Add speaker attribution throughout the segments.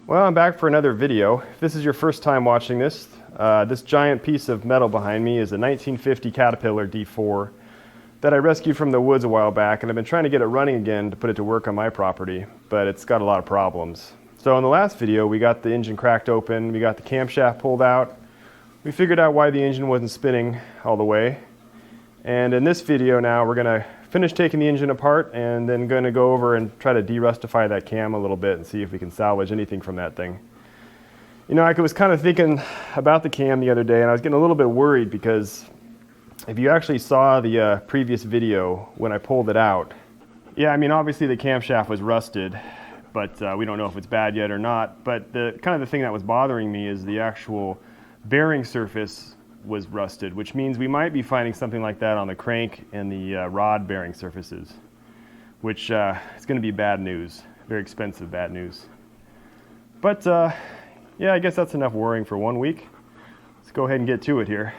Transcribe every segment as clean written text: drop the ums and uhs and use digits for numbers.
Speaker 1: Well, I'm back for another video. If this is your first time watching this, this giant piece of metal behind me is a 1950 Caterpillar D4 that I rescued from the woods a while back, and I've been trying to get it running again to put it to work on my property, but it's got a lot of problems. So in the last video, we got the engine cracked open, we got the camshaft pulled out, we figured out why the engine wasn't spinning all the way, and in this video now we're going to finish taking the engine apart and then going to go over and try to derustify that cam a little bit and see if we can salvage anything from that thing. You know, I was kind of thinking about the cam the other day, and I was getting a little bit worried because if you actually saw the previous video when I pulled it out, yeah, I mean, obviously the camshaft was rusted, but we don't know if it's bad yet or not. But the thing that was bothering me is the actual bearing surface was rusted, which means we might be finding something like that on the crank and the rod bearing surfaces, which is going to be bad news, very expensive bad news. But yeah, I guess that's enough worrying for 1 week. Let's go ahead and get to it here.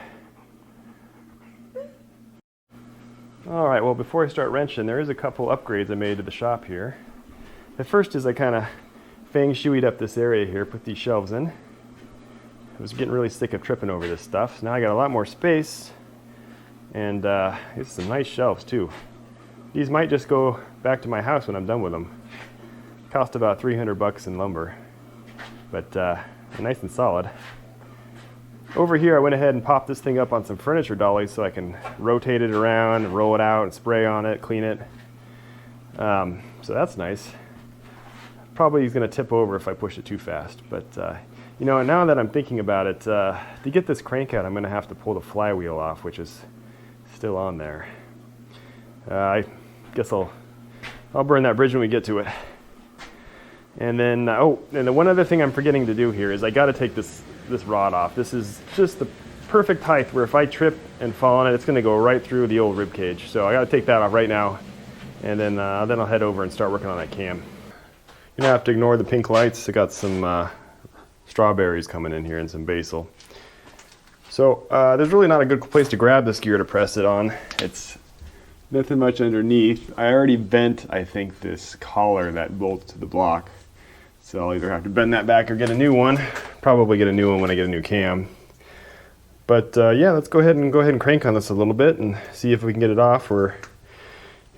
Speaker 1: All right, well, before I start wrenching, there is a couple upgrades I made to the shop here. The first is I kind of feng shuied up this area here, put these shelves in. I was getting really sick of tripping over this stuff. So now I got a lot more space, and it's some nice shelves too. These might just go back to my house when I'm done with them. Cost about 300 bucks in lumber, but they're nice and solid. Over here I went ahead and popped this thing up on some furniture dollies so I can rotate it around and roll it out and spray on it, clean it. So that's nice. Probably is going to tip over if I push it too fast, but you know, now that I'm thinking about it, to get this crank out, I'm going to have to pull the flywheel off, which is still on there. I guess I'll burn that bridge when we get to it. And then, oh, and the one other thing I'm forgetting to do here is I got to take this rod off. This is just the perfect height where if I trip and fall on it, it's going to go right through the old rib cage. So I got to take that off right now, and then I'll head over and start working on that cam. You're going to have to ignore the pink lights. I got some strawberries coming in here and some basil. So there's really not a good place to grab this gear to press it on. It's nothing much underneath. I already bent, I think, this collar that bolts to the block. So I'll either have to bend that back or get a new one. Probably get a new one when I get a new cam. But yeah, let's go ahead and crank on this a little bit and see if we can get it off or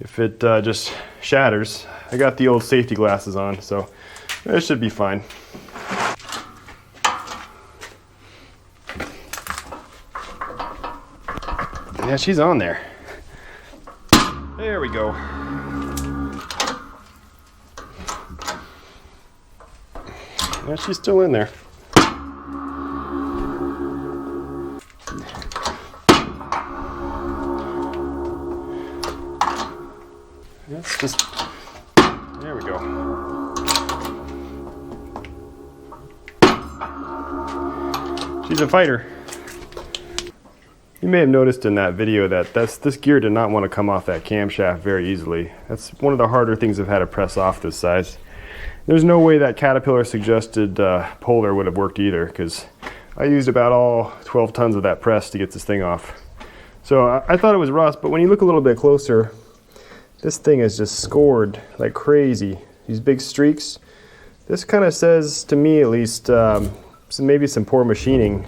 Speaker 1: if it just shatters. I got the old safety glasses on, so it should be fine. Yeah, she's on there. There we go. Yeah, she's still in there. That's just, there we go. She's a fighter. You may have noticed in that video that this gear did not want to come off that camshaft very easily. That's one of the harder things I've had to press off this size. There's no way that Caterpillar suggested Polar would have worked either, because I used about all 12 tons of that press to get this thing off. So I thought it was rust, but when you look a little bit closer, this thing is just scored like crazy. These big streaks. This kind of says, to me at least, maybe some poor machining,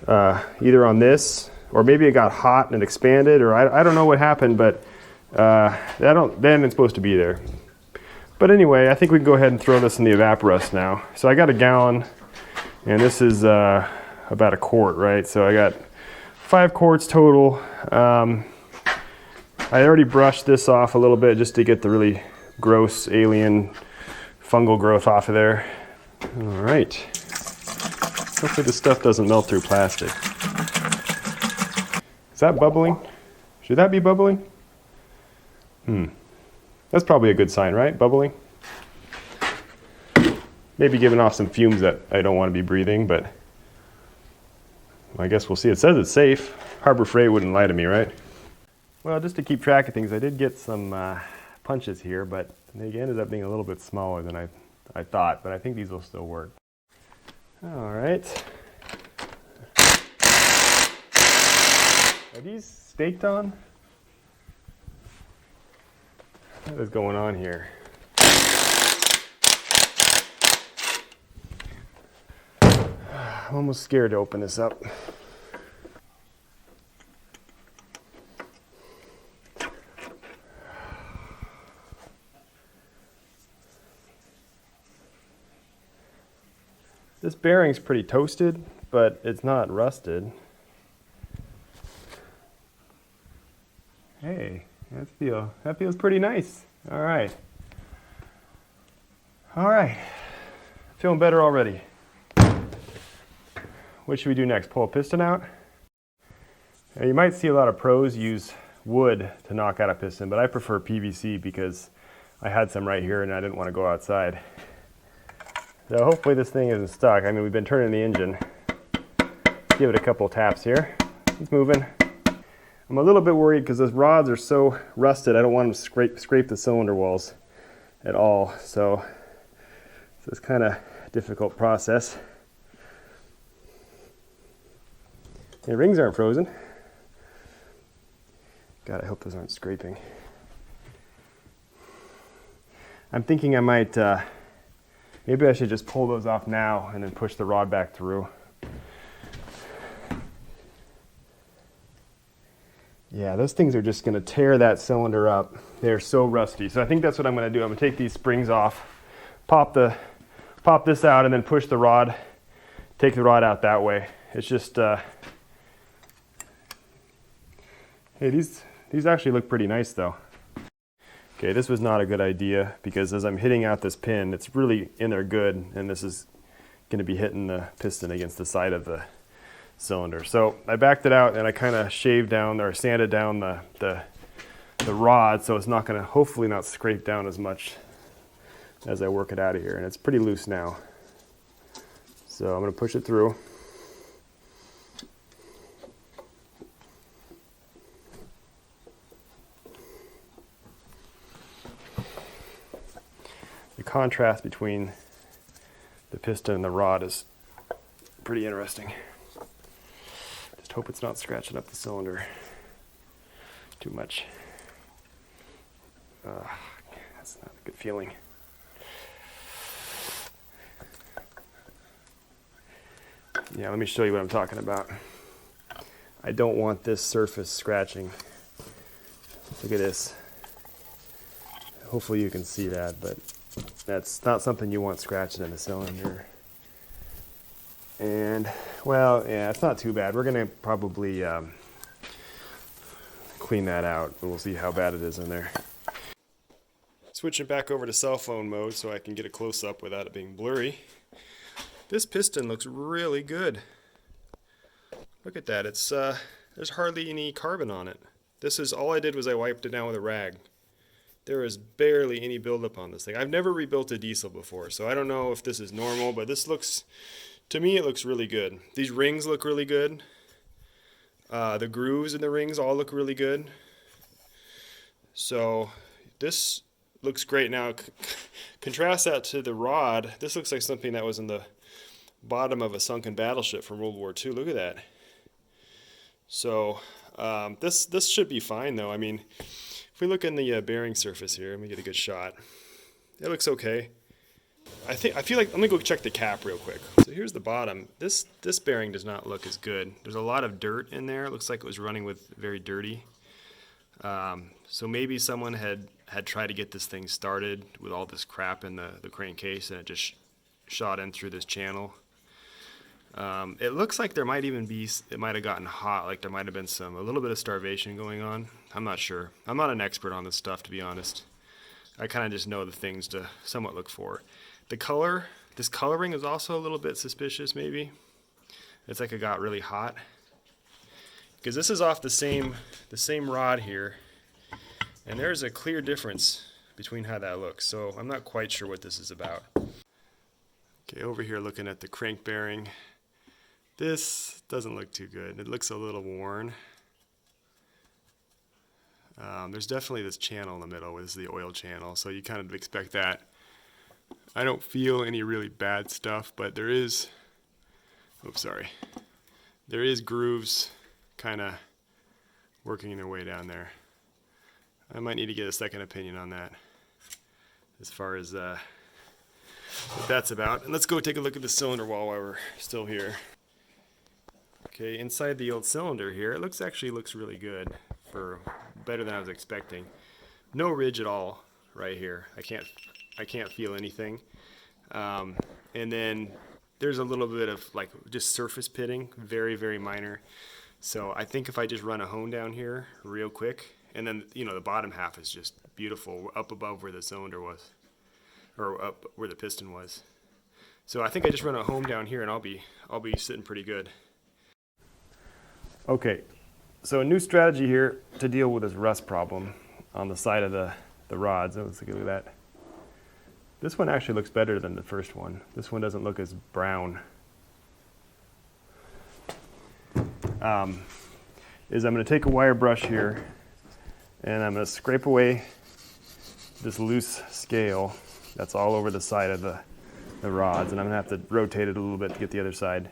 Speaker 1: either on this, or maybe it got hot and it expanded, or I don't know what happened, but then it's supposed to be there. But anyway, I think we can go ahead and throw this in the evaporust now. So I got a gallon, and this is about a quart, right? So I got 5 quarts total. I already brushed this off a little bit just to get the really gross alien fungal growth off of there. All right. Hopefully this stuff doesn't melt through plastic. Is that bubbling? Should that be bubbling? That's probably a good sign, right? Bubbling? Maybe giving off some fumes that I don't want to be breathing, but I guess we'll see. It says it's safe. Harbor Freight wouldn't lie to me, right? Well, just to keep track of things, I did get some punches here, but they ended up being a little bit smaller than I thought, but I think these will still work. All right. Are these staked on? What is going on here? I'm almost scared to open this up. This bearing's pretty toasted, but it's not rusted. Hey, that feels pretty nice. All right. All right. Feeling better already. What should we do next? Pull a piston out? Now, you might see a lot of pros use wood to knock out a piston, but I prefer PVC because I had some right here and I didn't want to go outside. So hopefully this thing isn't stuck. I mean, we've been turning the engine. Give it a couple taps here. It's moving. I'm a little bit worried because those rods are so rusted. I don't want them to scrape the cylinder walls at all. So it's kind of a difficult process. The rings aren't frozen. God, I hope those aren't scraping. I'm thinking I might, maybe I should just pull those off now and then push the rod back through. Yeah, those things are just going to tear that cylinder up. They're so rusty. So I think that's what I'm going to do. I'm going to take these springs off, pop this out, and then push the rod, take the rod out that way. It's just, hey, these actually look pretty nice though. Okay, this was not a good idea because as I'm hitting out this pin, it's really in there good, and this is going to be hitting the piston against the side of the cylinder. So I backed it out and I kind of shaved down or sanded down the rod so it's not going to, hopefully not scrape down as much as I work it out of here. And it's pretty loose now. So I'm going to push it through. The contrast between the piston and the rod is pretty interesting. Just hope it's not scratching up the cylinder too much. That's not a good feeling. Yeah, let me show you what I'm talking about. I don't want this surface scratching. Look at this. Hopefully you can see that, but that's not something you want scratching in the cylinder. And, well, yeah, it's not too bad. We're going to probably clean that out, and we'll see how bad it is in there. Switching back over to cell phone mode so I can get a close-up without it being blurry. This piston looks really good. Look at that. It's there's hardly any carbon on it. This is all I did was I wiped it down with a rag. There is barely any buildup on this thing. I've never rebuilt a diesel before, so I don't know if this is normal, but this looks, to me, it looks really good. These rings look really good. The grooves in the rings all look really good. So this looks great. Now, contrast that to the rod. This looks like something that was in the bottom of a sunken battleship from World War II. Look at that. So this should be fine, though. I mean, if we look in the bearing surface here, let me get a good shot. It looks okay. I feel like, let me go check the cap real quick. So here's the bottom. This bearing does not look as good. There's a lot of dirt in there. It looks like it was running with very dirty. So maybe someone had tried to get this thing started with all this crap in the crankcase, and it just shot in through this channel. It looks like there might even be, it might have gotten hot, like there might have been a little bit of starvation going on. I'm not sure. I'm not an expert on this stuff, to be honest. I kind of just know the things to somewhat look for. The color, this coloring is also a little bit suspicious, maybe. It's like it got really hot. Because this is off the same rod here, and there's a clear difference between how that looks. So I'm not quite sure what this is about. Okay, over here looking at the crank bearing. This doesn't look too good. It looks a little worn. There's definitely this channel in the middle. This is the oil channel, so you kind of expect that. I don't feel any really bad stuff, but there is, there is grooves kind of working their way down there. I might need to get a second opinion on that as far as what that's about. And let's go take a look at the cylinder wall while we're still here. Okay, inside the old cylinder here, it actually looks really good, for better than I was expecting. No ridge at all right here. I can't feel anything. Um, and then there's a little bit of like just surface pitting, very, very minor. So I think if I just run a hone down here real quick, and then the bottom half is just beautiful up above where the cylinder was, or up where the piston was. So I think I just run a home down here and I'll be sitting pretty good. Okay, so a new strategy here to deal with this rust problem on the side of the rods. Let's take a look at that. This one actually looks better than the first one. This one doesn't look as brown. Is I'm going to take a wire brush here and I'm going to scrape away this loose scale that's all over the side of the rods, and I'm going to have to rotate it a little bit to get the other side.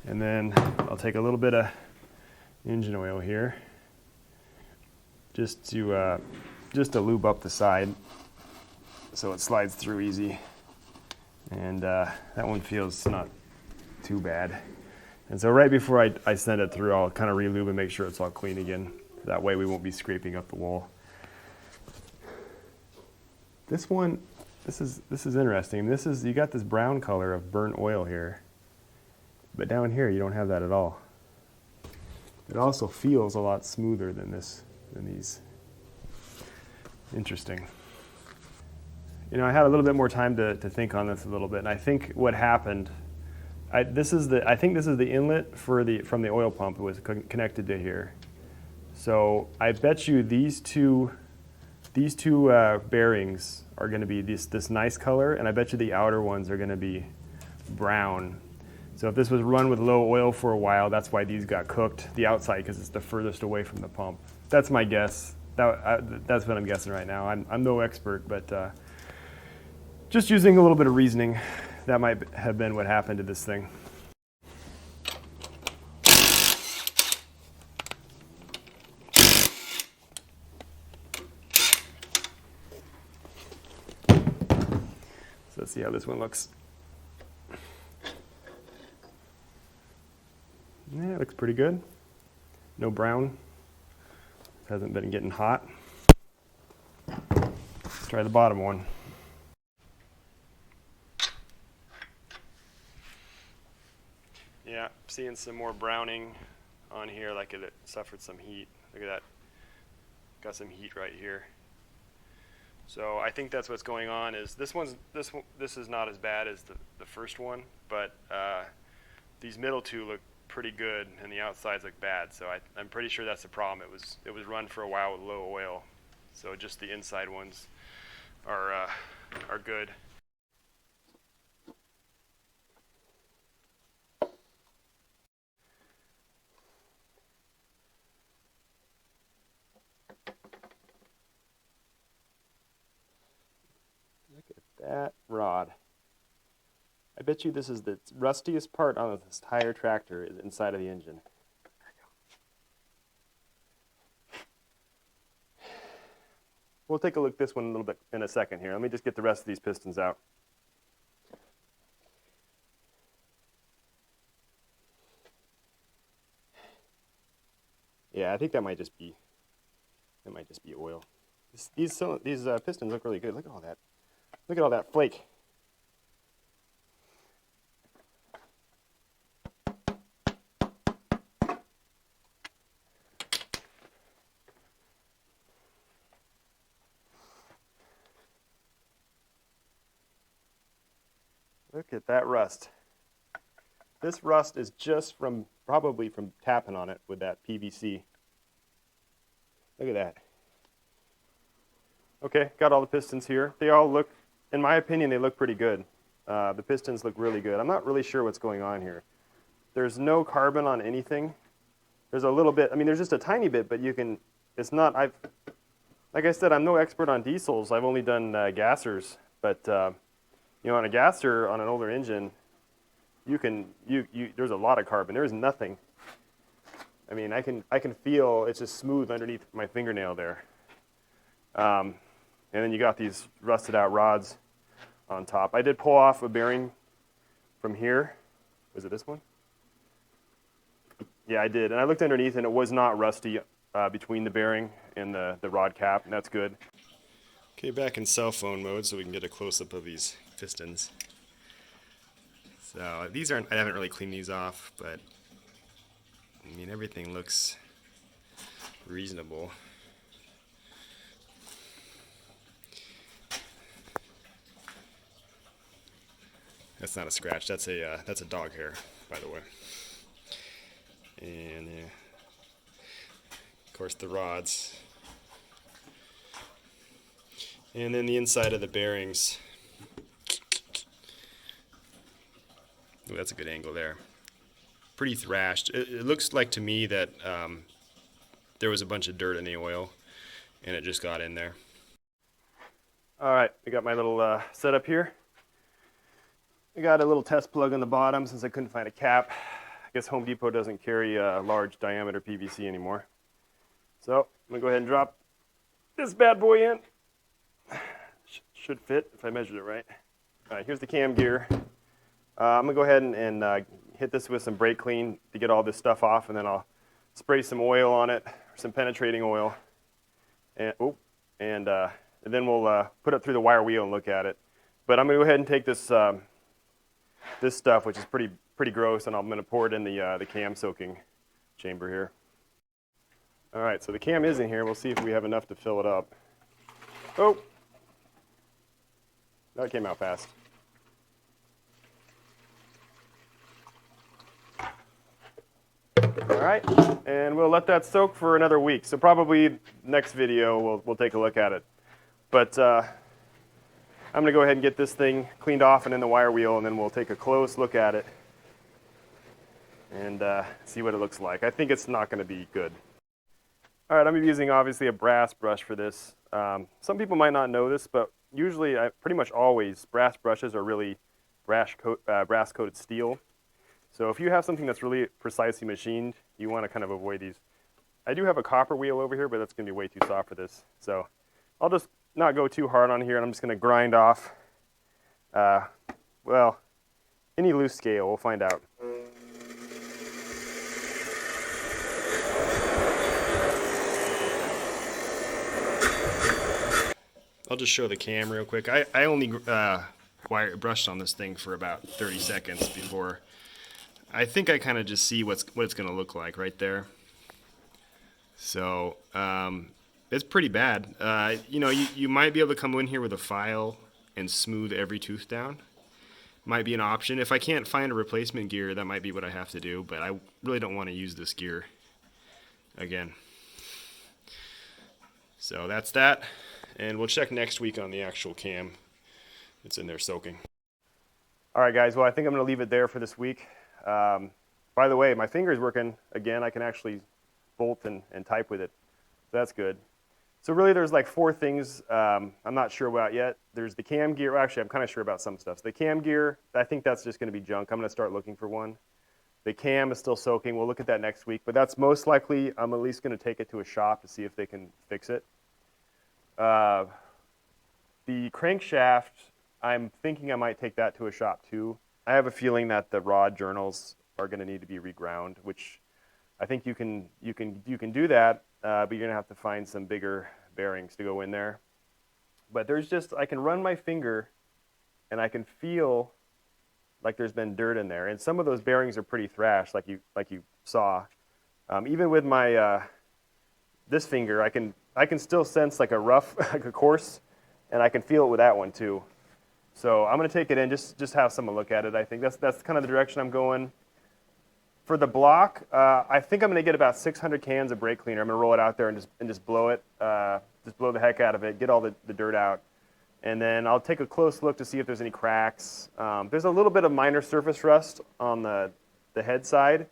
Speaker 1: And then I'll take a little bit of engine oil here just to lube up the side so it slides through easy. And that one feels not too bad. And so right before I send it through, I'll kind of re-lube and make sure it's all clean again. That way we won't be scraping up the wall. This one, this is interesting. You got this brown color of burnt oil here, but down here you don't have that at all. It also feels a lot smoother than these. Interesting. I had a little bit more time to think on this a little bit, and I think what happened, I think this is the inlet from the oil pump. It was connected to here. So I bet you these two bearings are going to be this nice color, and I bet you the outer ones are going to be brown. So if this was run with low oil for a while, that's why these got cooked, the outside, because it's the furthest away from the pump. That's my guess. That's what I'm guessing right now. I'm no expert, but just using a little bit of reasoning, that might have been what happened to this thing. So let's see how this one looks. Yeah, it looks pretty good. No brown. It hasn't been getting hot. Let's try the bottom one. Yeah, seeing some more browning on here, like it suffered some heat. Look at that. Got some heat right here. So I think that's what's going on. Is this is not as bad as the first one, but these middle two look pretty good and the outsides look bad. So I'm pretty sure that's the problem. It was run for a while with low oil, so just the inside ones are good. Look at that rod. I bet you this is the rustiest part on this entire tractor is inside of the engine. We'll take a look at this one a little bit in a second here. Let me just get the rest of these pistons out. Yeah, I think that might just be oil. These pistons look really good. Look at all that. Look at all that flake. Look at that rust. This rust is just probably from tapping on it with that PVC. Look at that. Okay, got all the pistons here. They all look, in my opinion, they look pretty good. The pistons look really good. I'm not really sure what's going on here. There's no carbon on anything. There's a little bit, there's just a tiny bit, but it's not, like I said, I'm no expert on diesels. I've only done gassers, but on a gasser, on an older engine, there's a lot of carbon. There's nothing. I can feel it's just smooth underneath my fingernail there. And then you got these rusted out rods on top. I did pull off a bearing from here. Was it this one? Yeah, I did. And I looked underneath and it was not rusty between the bearing and the rod cap, and that's good. Okay, back in cell phone mode so we can get a close-up of these pistons. So these aren't, I haven't really cleaned these off, but I mean everything looks reasonable. That's not a scratch, that's a dog hair, by the way. And yeah, of course the rods. And then the inside of the bearings. Ooh, that's a good angle there. Pretty thrashed. It looks like to me that there was a bunch of dirt in the oil and it just got in there. Alright, I got my little setup here. I got a little test plug on the bottom since I couldn't find a cap. I guess Home Depot doesn't carry large diameter PVC anymore. So I'm going to go ahead and drop this bad boy in. Should fit if I measured it right. Alright, here's the cam gear. I'm going to go ahead and hit this with some brake clean to get all this stuff off, and then I'll spray some oil on it, some penetrating oil, and then we'll put it through the wire wheel and look at it. But I'm going to go ahead and take this this stuff, which is pretty gross, and I'm going to pour it in the cam soaking chamber here. All right, so the cam is in here. We'll see if we have enough to fill it up. Oh, that came out fast. All right, and we'll let that soak for another week. So probably next video we'll take a look at it. But I'm going to go ahead and get this thing cleaned off and in the wire wheel, and then we'll take a close look at it and see what it looks like. I think it's not going to be good. All right, I'm using obviously a brass brush for this. Some people might not know this, but usually, pretty much always, brass brushes are really brass-coated steel. So if you have something that's really precisely machined, you want to kind of avoid these. I do have a copper wheel over here, but that's going to be way too soft for this. So I'll just not go too hard on here, and I'm just going to grind off, well, any loose scale. We'll find out. I'll just show the cam real quick. I only brushed on this thing for about 30 seconds before. I think I kind of just see what it's going to look like right there. So it's pretty bad. You know, you might be able to come in here with a file and smooth every tooth down. Might be an option. If I can't find a replacement gear, that might be what I have to do, but I really don't want to use this gear again. So that's that, and we'll check next week on the actual cam. It's in there soaking. All right, guys, well, I think I'm going to leave it there for this week. By the way, my finger's working again. I can actually bolt and type with it. So that's good. So really there's like 4 things I'm not sure about yet. There's the cam gear. Well, actually, I'm kind of sure about some stuff. So the cam gear, I think that's just going to be junk. I'm going to start looking for one. The cam is still soaking. We'll look at that next week. But that's most likely, I'm at least going to take it to a shop to see if they can fix it. The crankshaft, I'm thinking I might take that to a shop too. I have a feeling that the rod journals are going to need to be reground, which I think you can do that, but you're going to have to find some bigger bearings to go in there. But there's just, I can run my finger and I can feel like there's been dirt in there, and some of those bearings are pretty thrashed, like you saw. Even with my this finger, I can still sense like a rough, like a coarse, and I can feel it with that one too. So I'm going to take it in, just have someone look at it. I think that's kind of the direction I'm going. For the block, I think I'm going to get about 600 cans of brake cleaner. I'm going to roll it out there and just blow it, just blow the heck out of it, get all the dirt out. And then I'll take a close look to see if there's any cracks. There's a little bit of minor surface rust on the head side,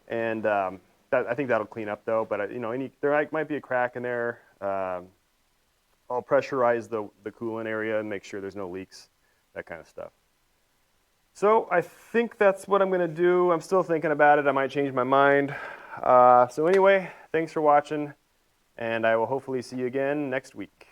Speaker 1: and I think that'll clean up though. But you know, there might be a crack in there. I'll pressurize the coolant area and make sure there's no leaks, that kind of stuff. So I think that's what I'm going to do. I'm still thinking about it. I might change my mind. So anyway, thanks for watching, and I will hopefully see you again next week.